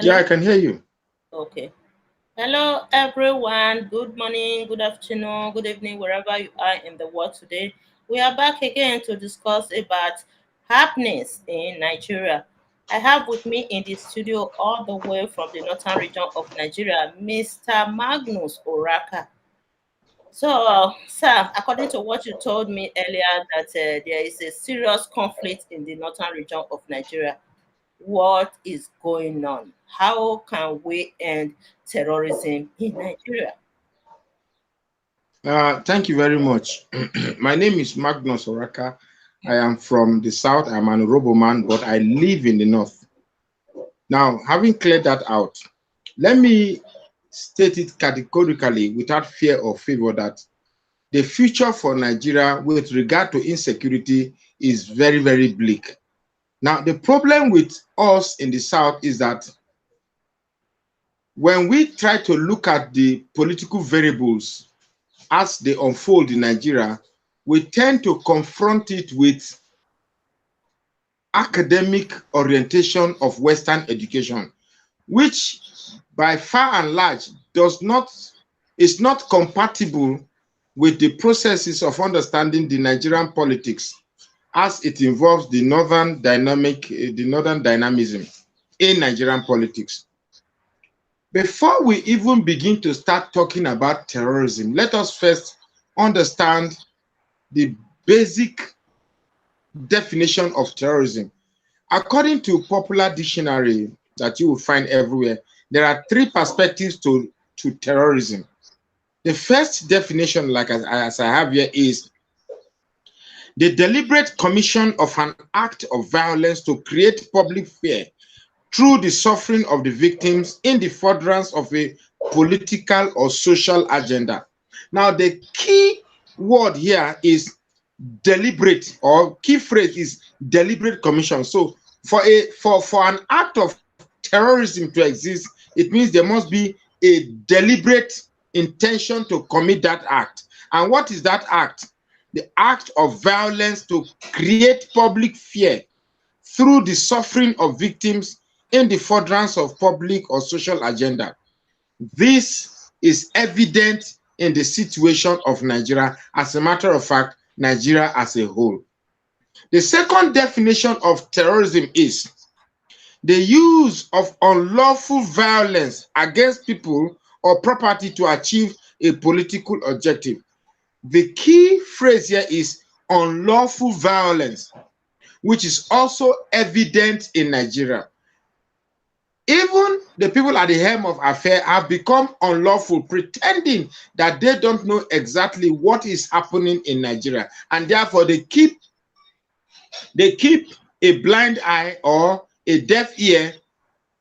Yeah, I Hello? can hear you. Okay. Hello, everyone. Good morning, good afternoon, good evening, wherever you are in the world today. We are back again to discuss about happiness in Nigeria. I have with me in the studio all the way from the northern region of Nigeria, Mr. Magnus Oraka. So, sir, according to what you told me earlier, that there is a serious conflict in the northern region of Nigeria. What is going on? How can we end terrorism in Nigeria? Thank you very much. My name is Magnus Oraka. I am from the south. I'm an Orobo man, but I live in the north. Now, having cleared that out, let me state it categorically without fear or favor that the future for Nigeria with regard to insecurity is very, very bleak. Now, the problem with us in the south is that when we try to look at the political variables as they unfold in Nigeria, we tend to confront it with academic orientation of Western education, which by far and large does not is not compatible with the processes of understanding the Nigerian politics as it involves the northern dynamism in Nigerian politics. Before we even begin to start talking about terrorism, let us first understand the basic definition of terrorism. According to popular dictionary that you will find everywhere, there are three perspectives to terrorism. The first definition, like as I have here, is the deliberate commission of an act of violence to create public fear through the suffering of the victims in the furtherance of a political or social agenda. Now, the key word here is deliberate, or key phrase is deliberate commission. So for an act of terrorism to exist, it means there must be a deliberate intention to commit that act. And what is that act? The act of violence to create public fear through the suffering of victims in the furtherance of public or social agenda. This is evident in the situation of Nigeria. As a matter of fact, Nigeria as a whole. The second definition of terrorism is the use of unlawful violence against people or property to achieve a political objective. The key phrase here is unlawful violence, which is also evident in Nigeria. Even the people at the helm of affairs have become unlawful, pretending that they don't know exactly what is happening in Nigeria, and therefore they keep a blind eye or a deaf ear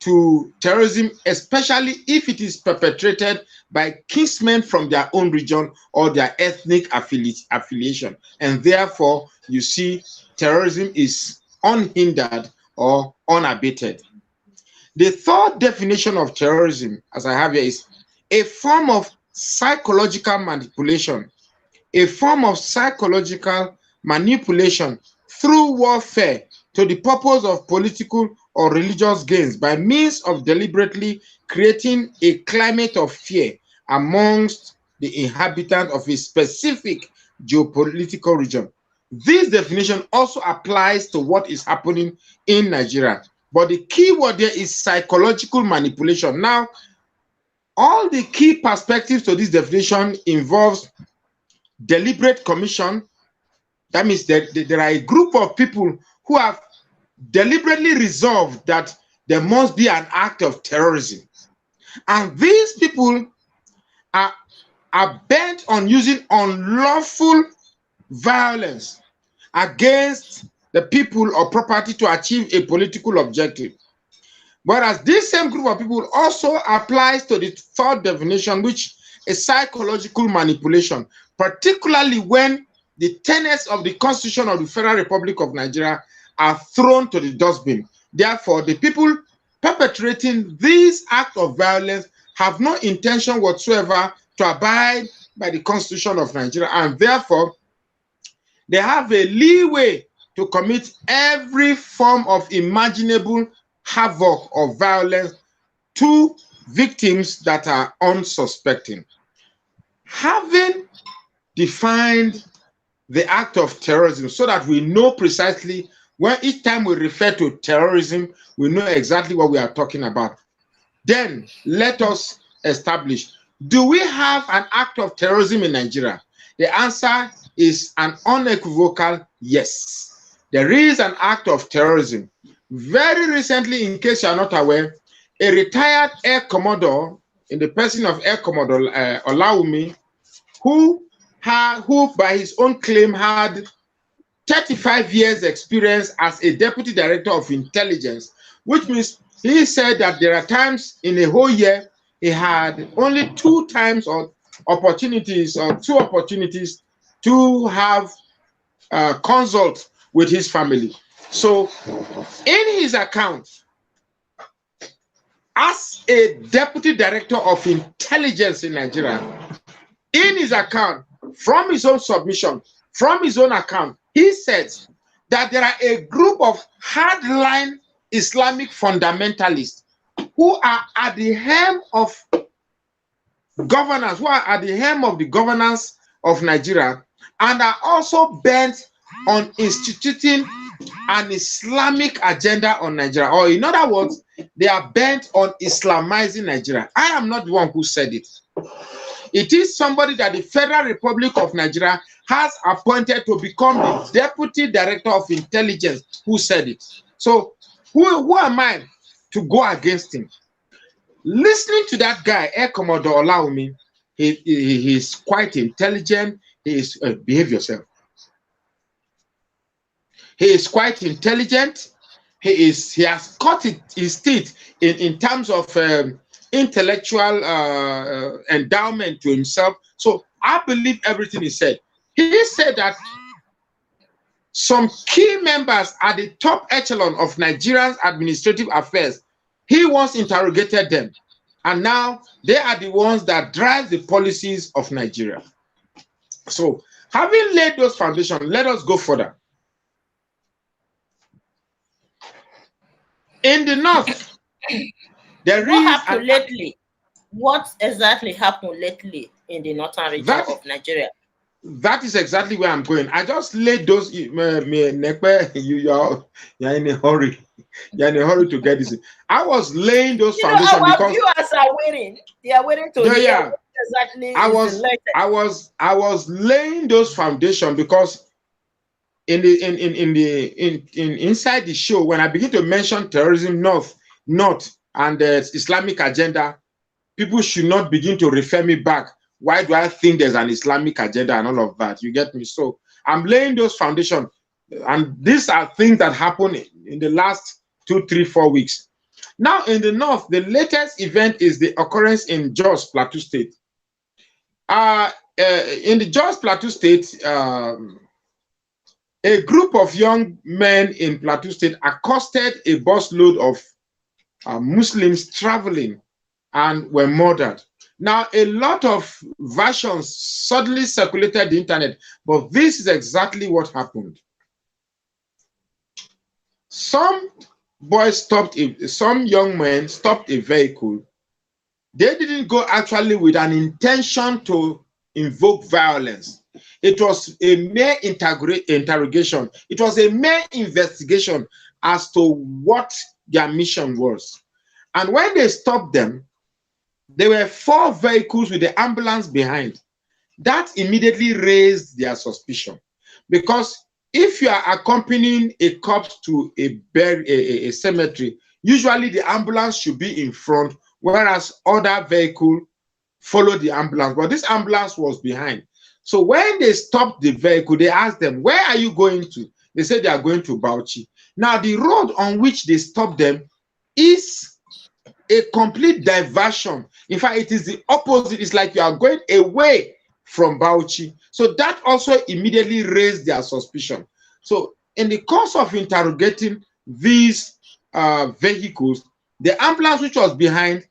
to terrorism, especially if it is perpetrated by kinsmen from their own region or their ethnic affiliation. And therefore, you see, terrorism is unhindered or unabated. The third definition of terrorism, as I have here, is a form of psychological manipulation, a form of psychological manipulation through warfare to the purpose of political or religious gains by means of deliberately creating a climate of fear amongst the inhabitants of a specific geopolitical region. This definition also applies to what is happening in Nigeria. But the key word there is psychological manipulation. Now, all the key perspectives to this definition involves deliberate commission. That means that there are a group of people who have deliberately resolved that there must be an act of terrorism. And these people are, are bent on using unlawful violence against the people or property to achieve a political objective. Whereas this same group of people also applies to the third definition, which is psychological manipulation, particularly when the tenets of the Constitution of the Federal Republic of Nigeria are thrown to the dustbin. Therefore, the people perpetrating this act of violence have no intention whatsoever to abide by the Constitution of Nigeria, and therefore they have a leeway to commit every form of imaginable havoc or violence two victims that are unsuspecting. Having defined the act of terrorism so that we know precisely when each time we refer to terrorism, we know exactly what we are talking about. Then let us establish, do we have an act of terrorism in Nigeria? The answer is an unequivocal yes. There is an act of terrorism. Very recently, in case you are not aware, a retired Air Commodore, in the person of Air Commodore Olawumi, who by his own claim had 35 years experience as a deputy director of intelligence, which means he said that there are times in a whole year he had only two opportunities to have consult with his family. So in his account, as a deputy director of intelligence in Nigeria, in his account, from his own submission, from his own account, he says that there are a group of hardline Islamic fundamentalists who are at the helm of governance, who are at the helm of the governance of Nigeria, and are also bent on instituting an Islamic agenda on Nigeria. Or in other words, they are bent on Islamizing Nigeria. I am not the one who said it. It is somebody that the Federal Republic of Nigeria has appointed to become the Deputy Director of Intelligence who said it. So who am I to go against him? Listening to that guy, Air Commodore Olawumi, he is quite intelligent. He is behave yourself. He is quite intelligent. He has cut his teeth in terms of intellectual endowment to himself. So I believe everything he said. He said that some key members at the top echelon of Nigeria's administrative affairs, he once interrogated them, and now they are the ones that drive the policies of Nigeria. So having laid those foundations, let us go further. In the north, what happened lately? What exactly happened lately in the northern region of Nigeria? That is exactly where I'm going. I just laid those. You're in a hurry. You're in a hurry to get this. I was laying those foundations because viewers are waiting. They are waiting to hear what exactly. I was laying those foundations because inside the show, when I begin to mention terrorism, north, and the Islamic agenda, people should not begin to refer me back. Why do I think there's an Islamic agenda and all of that? You get me? So I'm laying those foundations, and these are things that happened in the last 2, 3, 4 weeks. Now in the north, the latest event is the occurrence in Jos Plateau State. In the Jos Plateau State, a group of young men in Plateau State accosted a busload of Muslims traveling and were murdered. Now, a lot of versions suddenly circulated the internet, but this is exactly what happened. Some young men stopped a vehicle. They didn't go actually with an intention to invoke violence. It was a mere interrogation. It was a mere investigation as to what their mission was. And when they stopped them, there were 4 vehicles with the ambulance behind. That immediately raised their suspicion. Because if you are accompanying a corpse to a cemetery, usually the ambulance should be in front, whereas other vehicles follow the ambulance. But this ambulance was behind. So when they stopped the vehicle, they asked them, "Where are you going to?" They said they are going to Bauchi. Now, the road on which they stopped them is a complete diversion. In fact, it is the opposite. It's like you are going away from Bauchi. So that also immediately raised their suspicion. So in the course of interrogating these vehicles, the ambulance which was behind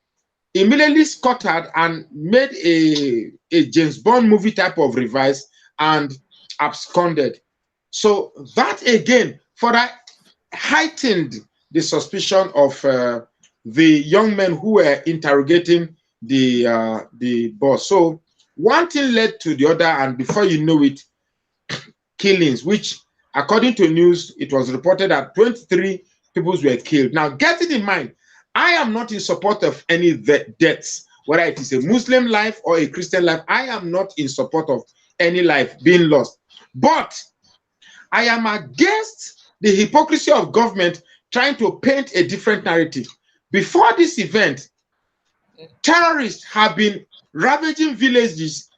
immediately scuttered and made a James Bond movie type of reverse and absconded. So that again further heightened the suspicion of the young men who were interrogating the boss. So one thing led to the other, and before you know it, killings, which according to news, it was reported that 23 people were killed. Now, get it in mind, I am not in support of any deaths, whether it is a Muslim life or a Christian life. I am not in support of any life being lost. But I am against the hypocrisy of government trying to paint a different narrative. Before this event, terrorists have been ravaging villages,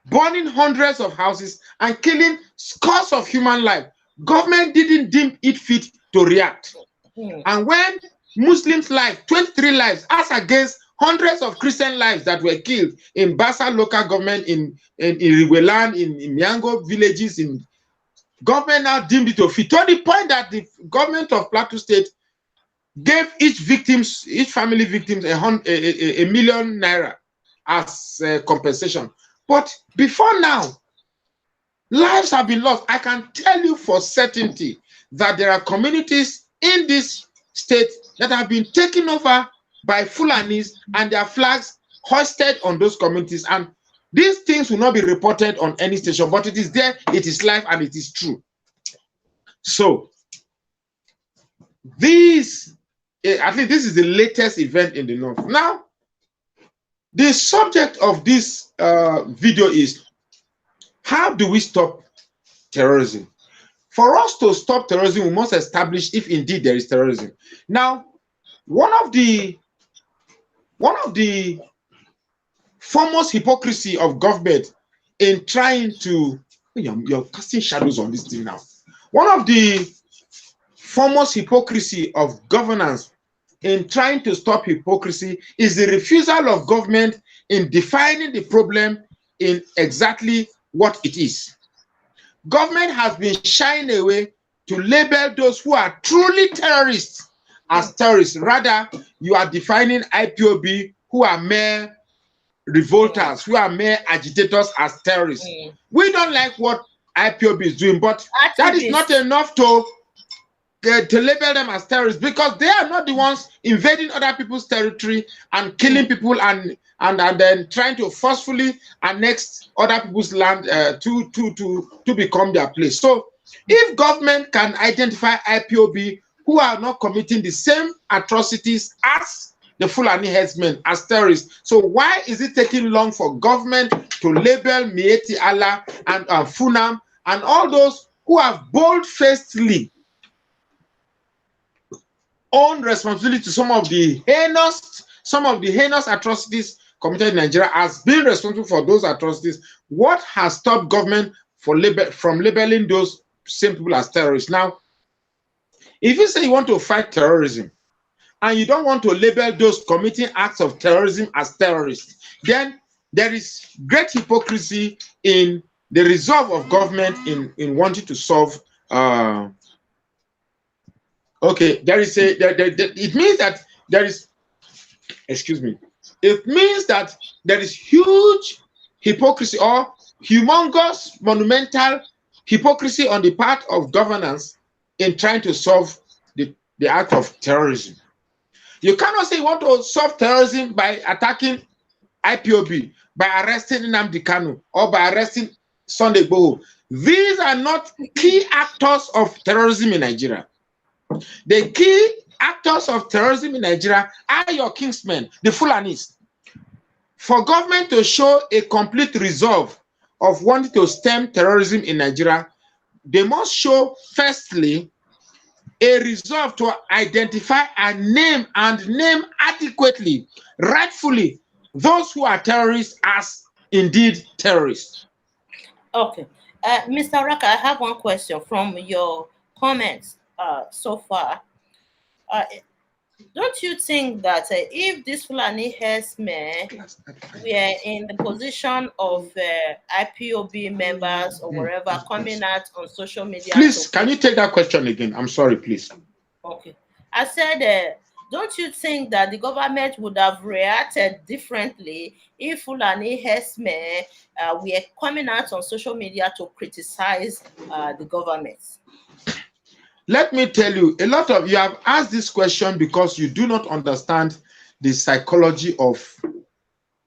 burning hundreds of houses, and killing scores of human lives. Government didn't deem it fit to react. And when Muslims' lives, 23 lives, as against hundreds of Christian lives that were killed in Basa local government, in Riweland, in Miango villages, government now deemed it to fit, to the point that the government of Plateau State gave each family victims a million naira as compensation. But before now, lives have been lost. I can tell you for certainty that there are communities in this state that have been taken over by Fulanis and their flags hoisted on those communities. And these things will not be reported on any station, but it is there, it is live, and it is true. So, at least this is the latest event in the north. Now, the subject of this video is, how do we stop terrorism? For us to stop terrorism, we must establish if indeed there is terrorism. Now, one of the foremost hypocrisy of government in trying to, you're casting shadows on this thing now. One of the foremost hypocrisy of governance in trying to stop hypocrisy is the refusal of government in defining the problem in exactly what it is. Government has been shying away to label those who are truly terrorists as terrorists. Rather, you are defining IPOB, who are mere revolters, who are mere agitators, as terrorists. We don't like what IPOB is doing, but that is not enough to label them as terrorists, because they are not the ones invading other people's territory and killing people and then trying to forcefully annex other people's land to become their place. So if government can identify IPOB who are not committing the same atrocities as the Fulani headsmen as terrorists, so why is it taking long for government to label Mieti Allah and Funam and all those who have bold-facedly own responsibility to some of the heinous atrocities committed in Nigeria, as being responsible for those atrocities? What has stopped government from labeling those same people as terrorists? Now, if you say you want to fight terrorism and you don't want to label those committing acts of terrorism as terrorists, then there is great hypocrisy in the resolve of government in wanting to solve okay, it means that there is, excuse me, it means that there is huge hypocrisy or humongous, monumental hypocrisy on the part of governance in trying to solve the act of terrorism. You cannot say you want to solve terrorism by attacking IPOB, by arresting Nnamdi Kanu, or by arresting Sunday Igboho. These are not key actors of terrorism in Nigeria. The key actors of terrorism in Nigeria are your kingsmen, the Fulanis. For government to show a complete resolve of wanting to stem terrorism in Nigeria, they must show, firstly, a resolve to identify and name adequately, rightfully, those who are terrorists as indeed terrorists. Okay. Mr. Raka, I have one question from your comments so far. Don't you think that if this Fulani herdsmen were in the position of IPOB members or whatever coming out on social media? Please, can you take that question again? I'm sorry, please. Okay. I said, don't you think that the government would have reacted differently if Fulani herdsmen were coming out on social media to criticize the government? Let me tell you, a lot of you have asked this question because you do not understand the psychology of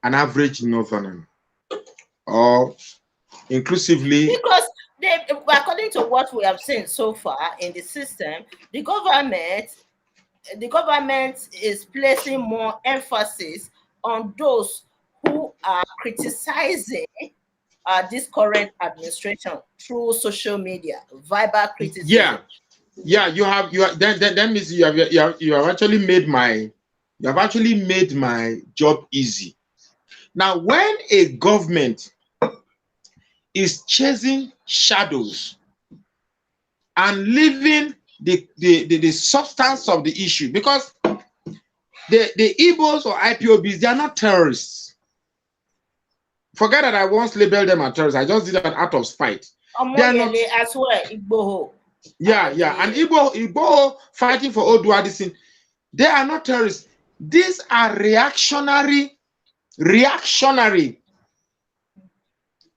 an average northerner, or inclusively. Because according to what we have seen so far in the system, the government is placing more emphasis on those who are criticizing this current administration through social media, verbal criticism. Yeah, that means you have actually made my job easy. Now, when a government is chasing shadows and leaving the substance of the issue, because the Igbos or IPOBs, they are not terrorists. Forget that I once labeled them as terrorists. I just did that out of spite. They are not, as well, Igboho. And Igbo fighting for Odua, this thing, they are not terrorists. These are reactionary.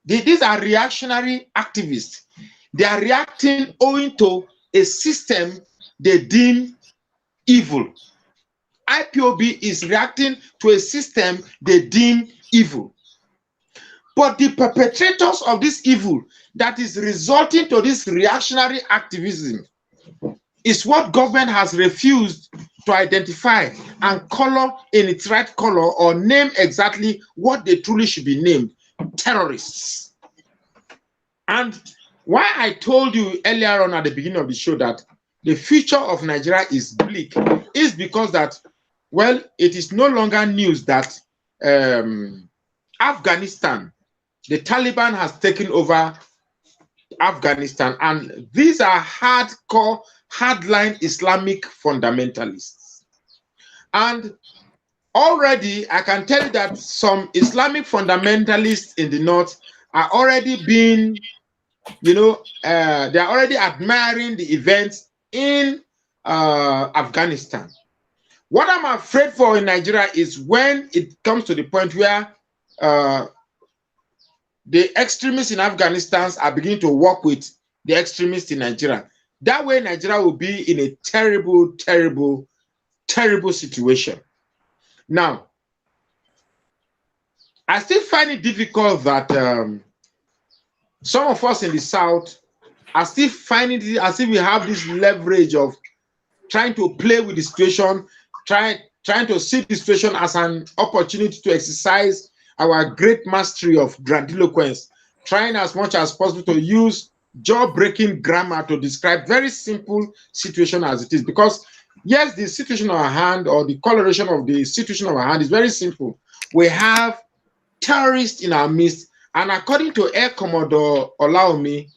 These are reactionary activists. They are reacting owing to a system they deem evil. IPOB is reacting to a system they deem evil. But the perpetrators of this evil that is resulting to this reactionary activism is what government has refused to identify and color in its right color, or name exactly what they truly should be named: terrorists. And why I told you earlier on at the beginning of the show that the future of Nigeria is bleak is because that, well, it is no longer news that Afghanistan, the Taliban has taken over Afghanistan, and these are hardcore, hardline Islamic fundamentalists. And already I can tell you that some Islamic fundamentalists in the north are already being, they are already admiring the events in Afghanistan. What I'm afraid for in Nigeria is when it comes to the point where the extremists in Afghanistan are beginning to work with the extremists in Nigeria. That way, Nigeria will be in a terrible, terrible, terrible situation. Now, I still find it difficult that some of us in the South are still finding it as if we have this leverage of trying to play with the situation, trying to see the situation as an opportunity to exercise our great mastery of grandiloquence, trying as much as possible to use jaw-breaking grammar to describe very simple situation as it is. Because yes, the situation of our hand, or the coloration of the situation of our hand, is very simple. We have terrorists in our midst, and according to Air Commodore Olaomi,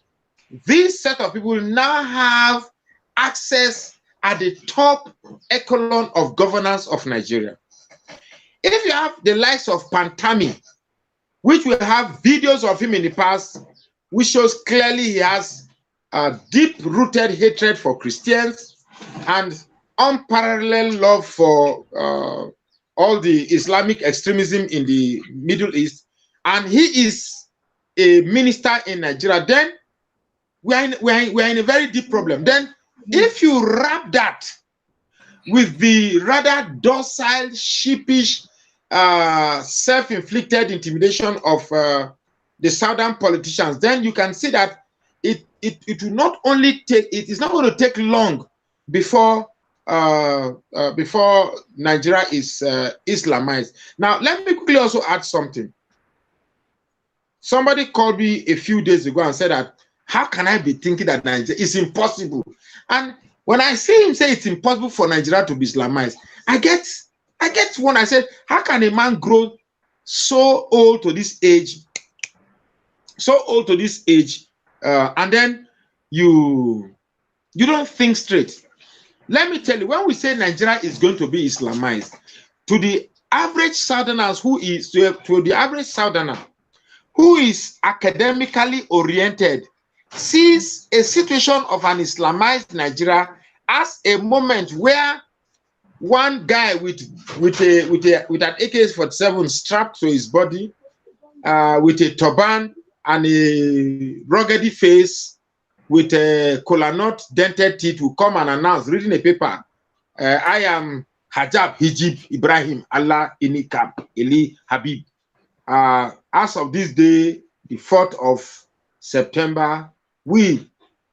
this set of people now have access at the top echelon of governance of Nigeria. If you have the likes of Pantami, which we have videos of him in the past, which shows clearly he has a deep-rooted hatred for Christians and unparalleled love for all the Islamic extremism in the Middle East, and he is a minister in Nigeria, then we're in a very deep problem. Then if you wrap that with the rather docile, sheepish, self-inflicted intimidation of the southern politicians, then you can see that it will not only take, it is not going to take long before Nigeria is Islamized. Now, let me quickly also add something. Somebody called me a few days ago and said that, how can I be thinking that Nigeria is impossible? And when I see him say it's impossible for Nigeria to be Islamized, I get one. I said, how can a man grow so old to this age, and then you don't think straight? Let me tell you, when we say Nigeria is going to be Islamized, to the average Southerner who is academically oriented, sees a situation of an Islamized Nigeria as a moment where one guy with an AK-47 strapped to his body, with a turban and a ruggedy face, with a kola nut dented teeth will come and announce, reading a paper, I am Hajab Hijib Ibrahim Allah Inikab Eli Habib. As of this day, the 4th of September,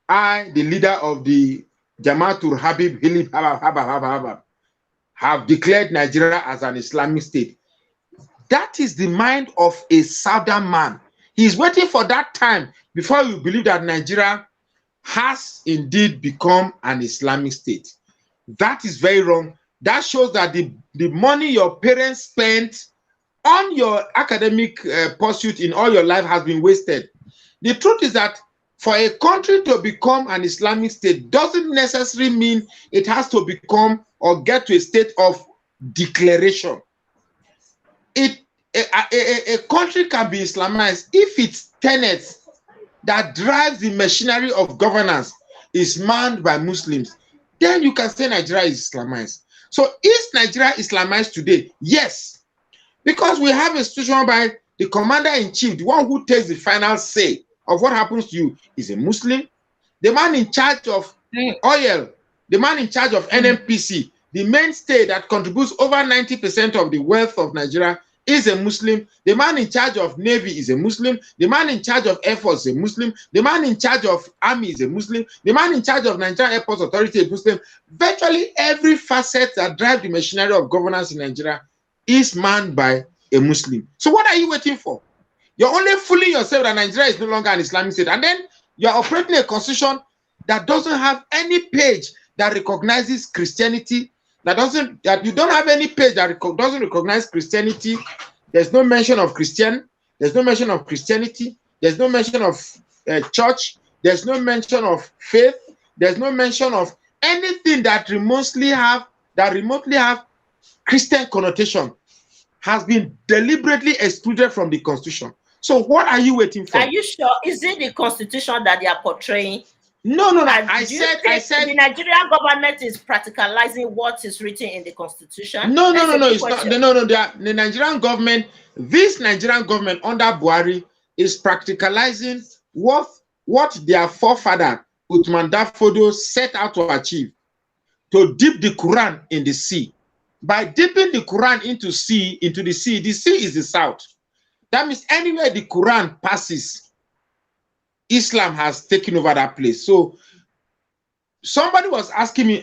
I, the leader of the Jamaatul Habib Hilib Habab, have declared Nigeria as an Islamic state. That is the mind of a southern man. He is waiting for that time before you believe that Nigeria has indeed become an Islamic state. That is very wrong. That shows that the money your parents spent on your academic pursuit in all your life has been wasted. The truth is that for a country to become an Islamic state doesn't necessarily mean it has to become or get to a state of declaration. A country can be Islamized if its tenets that drives the machinery of governance is manned by Muslims. Then you can say Nigeria is Islamized. So is Nigeria Islamized today? Yes. Because we have a situation by the commander-in-chief, the one who takes the final say of what happens to you, is a Muslim. The man in charge of oil, the man in charge of NNPC, the mainstay that contributes over 90% of the wealth of Nigeria, is a Muslim. The man in charge of Navy is a Muslim. The man in charge of Air Force is a Muslim. The man in charge of Army is a Muslim. The man in charge of Nigerian Airports Authority is a Muslim. Virtually every facet that drives the machinery of governance in Nigeria is manned by a Muslim. So what are you waiting for? You're only fooling yourself that Nigeria is no longer an Islamic state. And then you're operating a constitution that doesn't have any page that recognizes Christianity, that you don't have any page that doesn't recognize Christianity. There's no mention of Christian. There's no mention of Christianity. There's no mention of church. There's no mention of faith. There's no mention of anything that remotely have Christian connotation. Has been deliberately excluded from the constitution. So what are you waiting for? Are you sure? Is it the constitution that they are portraying? No. I said the Nigerian government is practicalizing what is written in the constitution. No. It's not. No. The Nigerian government, this Nigerian government under Buhari, is practicalizing what their forefather Uthman Dafodo set out to achieve: to dip the Quran in the sea. By dipping the Quran into the sea is the south. That means anywhere the Quran passes, Islam has taken over that place. So somebody was asking me,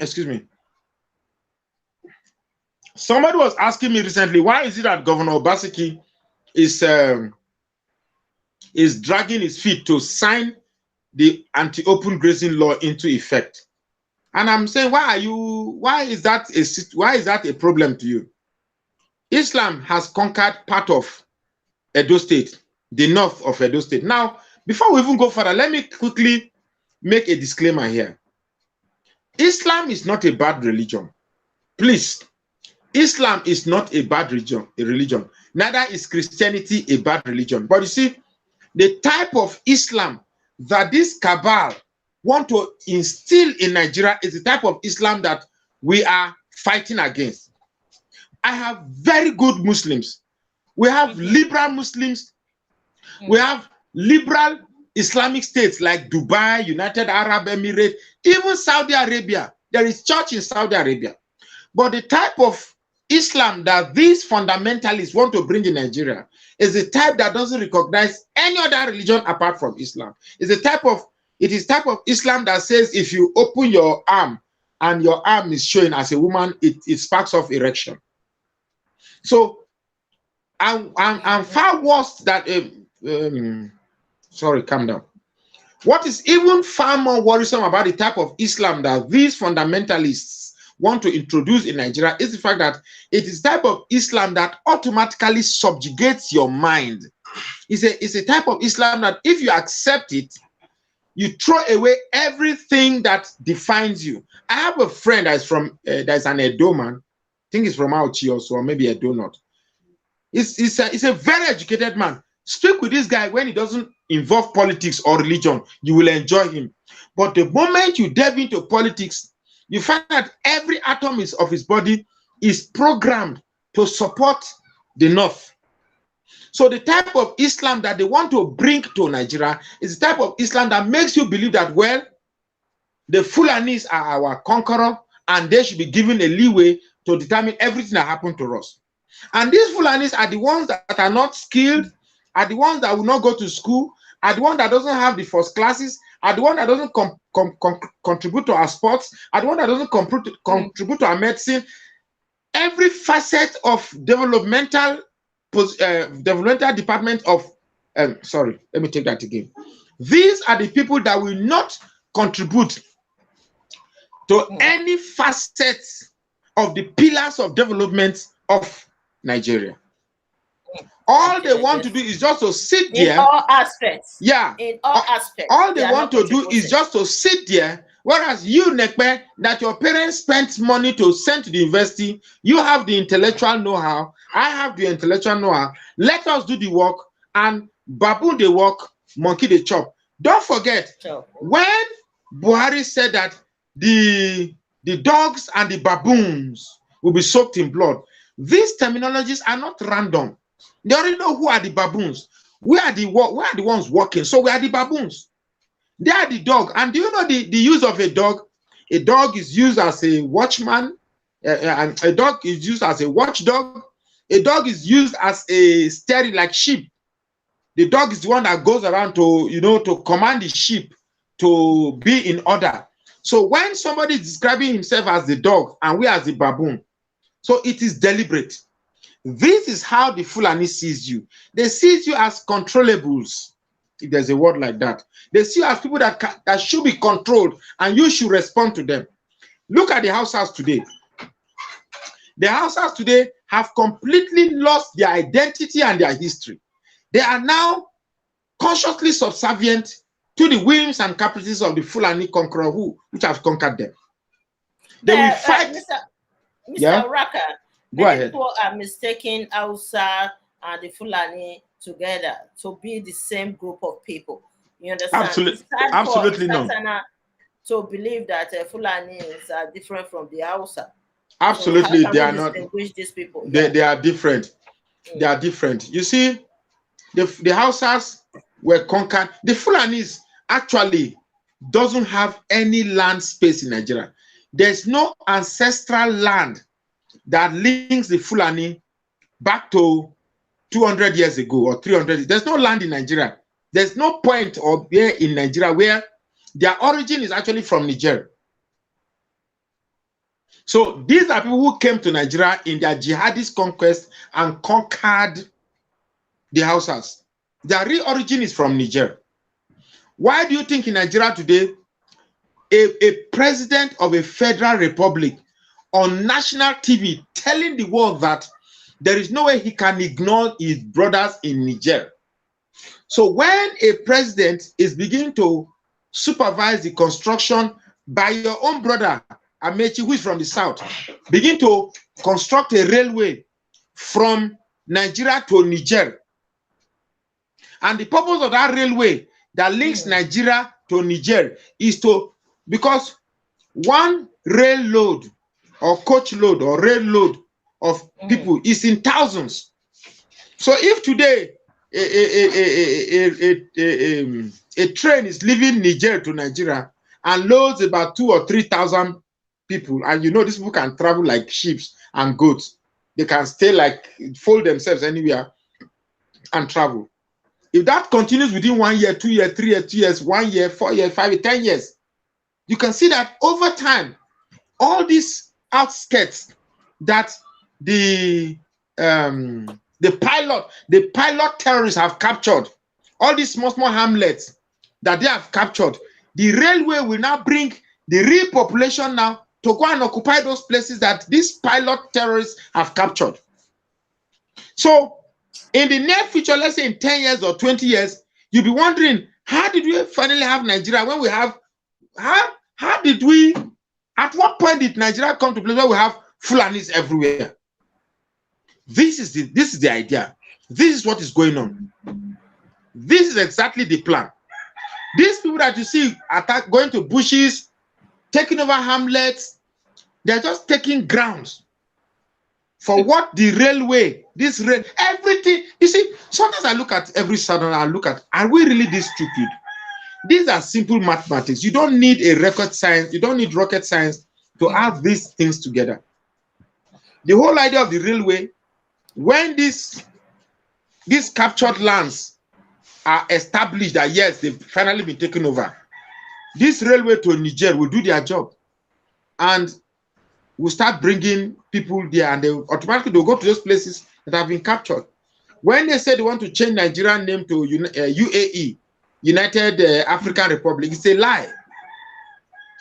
somebody was asking me recently, why is it that Governor Obaseki is dragging his feet to sign the anti-open grazing law into effect? And I'm saying, why is that a problem to you? Islam has conquered part of Edo State, the north of Edo State. Now, before we even go further, let me quickly make a disclaimer here. Islam is not a bad religion. Please, Islam is not a bad religion. Neither is Christianity a bad religion. But you see, the type of Islam that this cabal want to instill in Nigeria is the type of Islam that we are fighting against. I have very good Muslims. We have liberal Muslims. We have liberal Islamic states like Dubai, United Arab Emirates, even Saudi Arabia. There is church in Saudi Arabia. But the type of Islam that these fundamentalists want to bring in Nigeria is the type that doesn't recognize any other religion apart from Islam. It is type of Islam that says if you open your arm and your arm is showing as a woman, it sparks off erection. So I'm far worse that sorry, calm down. What is even far more worrisome about the type of Islam that these fundamentalists want to introduce in Nigeria is the fact that it is type of Islam that automatically subjugates your mind. It's a type of Islam that if you accept it, you throw away everything that defines you. I have a friend that's from that's an Edo man. I think he's from Auchi also, or maybe Edo not. He's a very educated man. Speak with this guy when he doesn't involve politics or religion, you will enjoy him. But the moment you delve into politics, you find that every atom of his body is programmed to support the North. So the type of Islam that they want to bring to Nigeria is the type of Islam that makes you believe that, well, the Fulanis are our conqueror and they should be given a leeway to determine everything that happened to us. And these Fulanis are the ones that are not skilled, are the ones that will not go to school, are the one that doesn't have the first classes, are the one that doesn't contribute to our sports, are the one that doesn't contribute to our medicine. Every facet of developmental department of, sorry, let me take that again. These are the people that will not contribute to any facets of the pillars of development of Nigeria. All they want to do is just to sit there. In all aspects. Yeah. In all aspects. All they want to do is just to sit there. Whereas you, Nekpe, that your parents spent money to send to the university, you have the intellectual know-how, I have the intellectual know-how. Let us do the work, and baboon the work, monkey the chop. Don't forget, when Buhari said that the dogs and the baboons will be soaked in blood, these terminologies are not random. They already know who are the baboons. We are the ones working, so we are the baboons. They are the dog. And do you know the use of a dog? A dog is used as a watchman, and a dog is used as a watchdog. A dog is used as a steering, like sheep. The dog is the one that goes around to, to command the sheep to be in order. So when somebody is describing himself as the dog and we as the baboon, so it is deliberate. This is how the Fulani sees you. They see you as controllables, if there's a word like that. They see you as people that should be controlled and you should respond to them. Look at the Hausas today. The Hausas today have completely lost their identity and their history. They are now consciously subservient to the whims and caprices of the Fulani conqueror which have conquered them. They will fight. Mr. Raka, go ahead. People are mistaking Hausa and the Fulani together to be the same group of people. You understand? Absolutely no. To believe that Fulanis are different from the Hausa. Absolutely, so they are not. Distinguish these people. They are different. They are different. You see, the Hausas were conquered. The Fulanis actually doesn't have any land space in Nigeria. There's no ancestral land that links the Fulani back to 200 years ago or 300. There's no land in Nigeria. There's no point or where in Nigeria where their origin is actually from Niger. So these are people who came to Nigeria in their jihadist conquest and conquered the Hausas. Their real origin is from Niger. Why do you think in Nigeria today, a president of a federal republic on national TV telling the world that there is no way he can ignore his brothers in Niger? So when a president is beginning to supervise the construction by your own brother, Amechi, who is from the south, begin to construct a railway from Nigeria to Niger. And the purpose of that railway that links Nigeria to Niger is to, because one rail load or coach load or rail load of people is in thousands. So if today a train is leaving Niger to Nigeria and loads about 2,000 or 3,000 people, and these people can travel like sheep and goats. They can stay fold themselves anywhere and travel. If that continues within 1 year, 2 years, 3 years, 2 years, 1 year, 4 years, 5 years, 10 years, you can see that over time, all these outskirts that the pilot terrorists have captured, all these small hamlets that they have captured, the railway will now bring the real population now to go and occupy those places that these pilot terrorists have captured. So in the near future, let's say in 10 years or 20 years, you'll be wondering, how did we finally have Nigeria when we have, how did we, at what point did Nigeria come to a place where we have Fulanis everywhere? This is the idea. This is what is going on. This is exactly the plan. These people that you see going to bushes, taking over hamlets, they're just taking grounds for what the railway, every everything. You see, sometimes I look at every Southern, I look at, are we really this stupid? These are simple mathematics. You don't need a rocket science. You don't need rocket science to add these things together. The whole idea of the railway, when these captured lands are established that yes, they've finally been taken over, this railway to Niger will do their job, and we'll start bringing people there, and they automatically they'll go to those places that have been captured. When they say they want to change Nigerian name to UAE, United African Republic, it's a lie.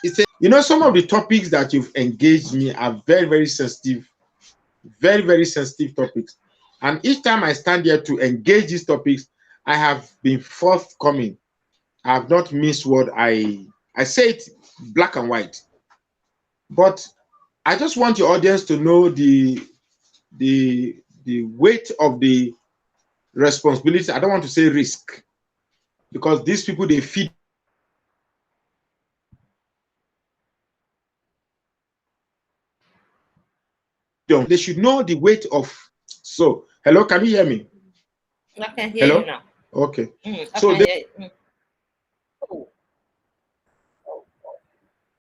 It's a, you know, some of the topics that you've engaged me are very, very sensitive, very, very sensitive topics. And each time I stand here to engage these topics, I have been forthcoming. I have not missed what I say it black and white. But I just want your audience to know the weight of the responsibility. I don't want to say risk, because these people, they feed. They should know the weight of. So, hello, can you hear me? I can hear you now. Okay. So